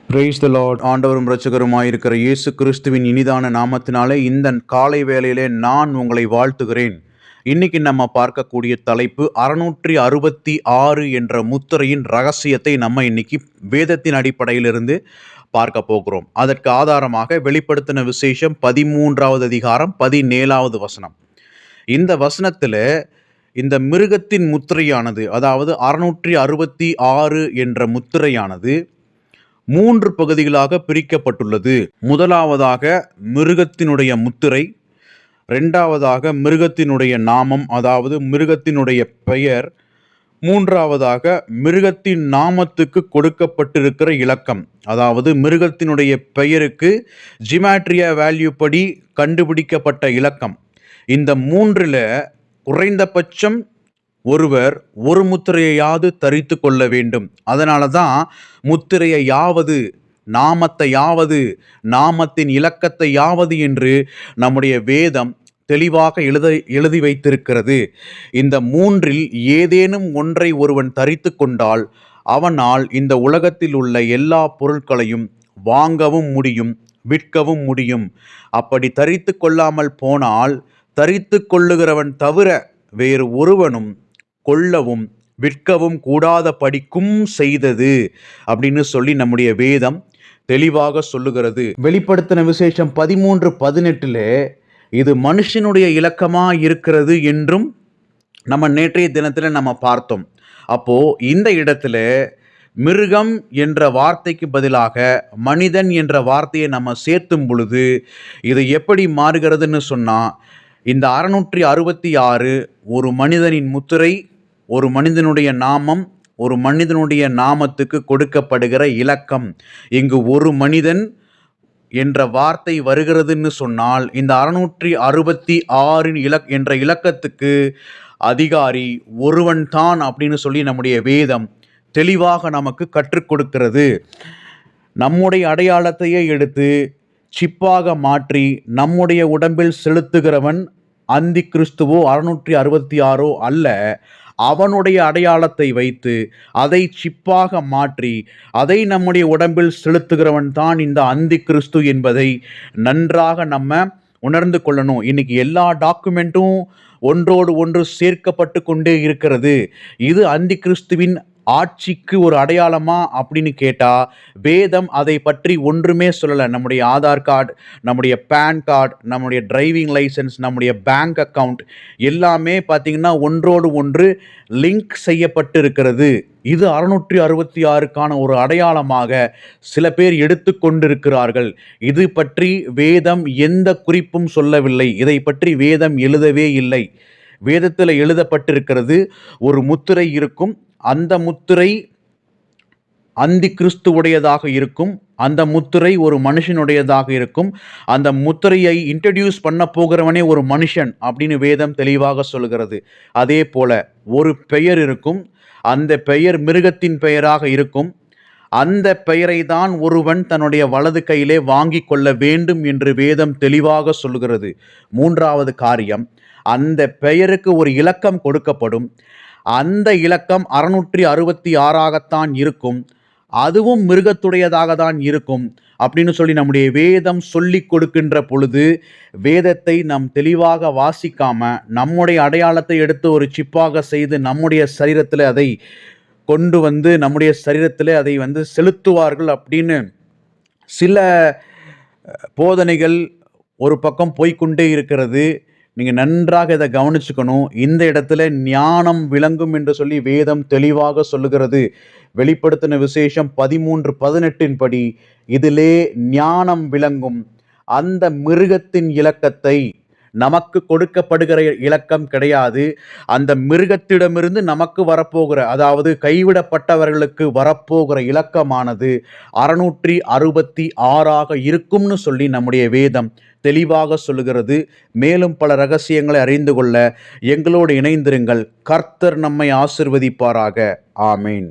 Praise the Lord. ஆண்டவரும் இரட்சகருமாயிருக்கிற இயேசு கிறிஸ்துவின் இனிதான நாமத்தினாலே இந்த காலை வேளையிலே நான் உங்களை வாழ்த்துகிறேன். இன்னைக்கு நம்ம பார்க்கக்கூடிய தலைப்பு 666 என்ற முத்திரையின் ரகசியத்தை நம்ம இன்னைக்கு வேதத்தின் அடிப்படையிலிருந்து பார்க்க போகிறோம். அதற்கு ஆதாரமாக வெளிப்படுத்தின விசேஷம் 13வது அதிகாரம் 17வது வசனம். இந்த வசனத்தில் இந்த மிருகத்தின் முத்திரையானது, அதாவது 666 என்ற முத்திரையானது 3 பகுதிகளாக பிரிக்கப்பட்டுள்ளது. முதலாவதாக மிருகத்தினுடைய முத்திரை, இரண்டாவதாக மிருகத்தினுடைய நாமம், அதாவது மிருகத்தினுடைய பெயர், மூன்றாவதாக மிருகத்தின் நாமத்துக்கு கொடுக்கப்பட்டிருக்கிற இலக்கம், அதாவது மிருகத்தினுடைய பெயருக்கு ஜிமாட்ரியா வேல்யூ படி கண்டுபிடிக்கப்பட்ட இலக்கம். இந்த மூன்றில் குறைந்தபட்சம் ஒருவர் ஒரு முத்திரையாவது தரித்து கொள்ள வேண்டும். அதனால தான் முத்திரையாவது, நாமத்தையாவது, நாமத்தின் இலக்கத்தையாவது என்று நம்முடைய வேதம் தெளிவாக எழுதி வைத்திருக்கிறது. இந்த மூன்றில் ஏதேனும் ஒன்றை ஒருவன் தரித்து கொண்டால் அவனால் இந்த உலகத்தில் உள்ள எல்லா பொருட்களையும் வாங்கவும் முடியும், விற்கவும் முடியும். அப்படி தரித்து கொள்ளாமல் போனால் தரித்து கொள்ளுகிறவன் தவிர வேறு ஒருவனும் கொள்ளவும் விற்கவும் கூடாத படிக்கும் செய்தது அப்படின்னு சொல்லி நம்முடைய வேதம் தெளிவாக சொல்லுகிறது. வெளிப்படுத்தின விசேஷம் 13:18 இது மனுஷனுடைய இலக்கமாக இருக்கிறது என்றும் நம்ம நேற்றைய தினத்தில் நம்ம பார்த்தோம். அப்போ இந்த இடத்துல மிருகம் என்ற வார்த்தைக்கு பதிலாக மனிதன் என்ற வார்த்தையை நம்ம சேர்த்தும் பொழுது இது எப்படி மாறுகிறதுன்னு சொன்னால், இந்த 666 ஒரு மனிதனின் முத்திரை, ஒரு மனிதனுடைய நாமம், ஒரு மனிதனுடைய நாமத்துக்கு கொடுக்கப்படுகிற இலக்கம். இங்கு ஒரு மனிதன் என்ற வார்த்தை வருகிறதுன்னு சொன்னால் இந்த 666 என்ற இலக்கத்துக்கு அதிகாரி ஒருவன் தான் அப்படின்னு சொல்லி நம்முடைய வேதம் தெளிவாக நமக்கு கற்றுக் கொடுக்கிறது. நம்முடைய அடையாளத்தையே எடுத்து சிப்பாக மாற்றி நம்முடைய உடம்பில் செலுத்துகிறவன் அந்தி கிறிஸ்துவோ 666 அல்ல. அவனுடைய அடையாளத்தை வைத்து அதை சிப்பாக மாற்றி அதை நம்முடைய உடம்பில் செலுத்துகிறவன் தான் இந்த அந்தி கிறிஸ்து என்பதை நன்றாக நம்ம உணர்ந்து கொள்ளணும். இன்னைக்கு எல்லா டாக்குமெண்ட்டும் ஒன்றோடு ஒன்று சேர்க்கப்பட்டு கொண்டே இருக்கிறது. இது அந்தி கிறிஸ்துவின் ஆட்சிக்கு ஒரு அடையாளமா அப்படின்னு கேட்டால் வேதம் அதை பற்றி ஒன்றுமே சொல்லலை. நம்முடைய ஆதார் கார்டு, நம்முடைய பேன் கார்டு, நம்முடைய டிரைவிங் லைசன்ஸ், நம்முடைய பேங்க் அக்கவுண்ட் எல்லாமே பார்த்திங்கன்னா ஒன்றோடு ஒன்று லிங்க் செய்யப்பட்டு இருக்கிறது. இது 666க்கான ஒரு அடையாளமாக சில பேர் எடுத்து கொண்டிருக்கிறார்கள். இது பற்றி வேதம் எந்த குறிப்பும் சொல்லவில்லை. இதை பற்றி வேதம் எழுதவே இல்லை. வேதத்தில் எழுதப்பட்டிருக்கிறது ஒரு முத்திரை இருக்கும், அந்த முத்திரை அந்தி கிறிஸ்துவுடையதாக இருக்கும், அந்த முத்திரை ஒரு மனுஷனுடையதாக இருக்கும், அந்த முத்திரையை இன்ட்ரடியூஸ் பண்ண போகிறவனே ஒரு மனுஷன் அப்படின்னு வேதம் தெளிவாக சொல்கிறது. அதே போல ஒரு பெயர் இருக்கும், அந்த பெயர் மிருகத்தின் பெயராக இருக்கும். அந்த பெயரை தான் ஒருவன் தன்னுடைய வலது கையிலே வாங்கி கொள்ள வேண்டும் என்று வேதம் தெளிவாக சொல்கிறது. மூன்றாவது காரியம், அந்த பெயருக்கு ஒரு இலக்கம் கொடுக்கப்படும். அந்த இலக்கம் 666ஆகத்தான் இருக்கும், அதுவும் மிருகத்துடையதாக தான் இருக்கும் அப்படின்னு சொல்லி நம்முடைய வேதம் சொல்லி கொடுக்கின்ற பொழுது வேதத்தை நாம் தெளிவாக வாசிக்காம நம்முடைய அடையாளத்தை எடுத்து ஒரு சிப்பாக செய்து நம்முடைய சரீரத்தில் அதை கொண்டு வந்து நம்முடைய சரீரத்தில் அதை செலுத்துவார்கள் அப்படின்னு சில போதனைகள் ஒரு பக்கம் போய்கொண்டே இருக்கிறது. நீங்கள் நன்றாக இதை கவனிச்சுக்கணும். இந்த இடத்துல ஞானம் விளங்கும் என்று சொல்லி வேதம் தெளிவாக சொல்லுகிறது. வெளிப்படுத்தின விசேஷம் 13:18 படி இதிலே ஞானம் விளங்கும். அந்த மிருகத்தின் இலக்கத்தை நமக்கு கொடுக்கப்படுகிற இலக்கம் கிடையாது. அந்த மிருகத்திடமிருந்து நமக்கு வரப்போகிற, அதாவது கைவிடப்பட்டவர்களுக்கு வரப்போகிற இலக்கமானது 666ஆக இருக்கும்னு சொல்லி நம்முடைய வேதம் தெளிவாக சொல்லுகிறது. மேலும் பல ரகசியங்களை அறிந்து கொள்ள எங்களோடு இணைந்திருங்கள். கர்த்தர் நம்மை ஆசிர்வதிப்பாராக. ஆமேன்.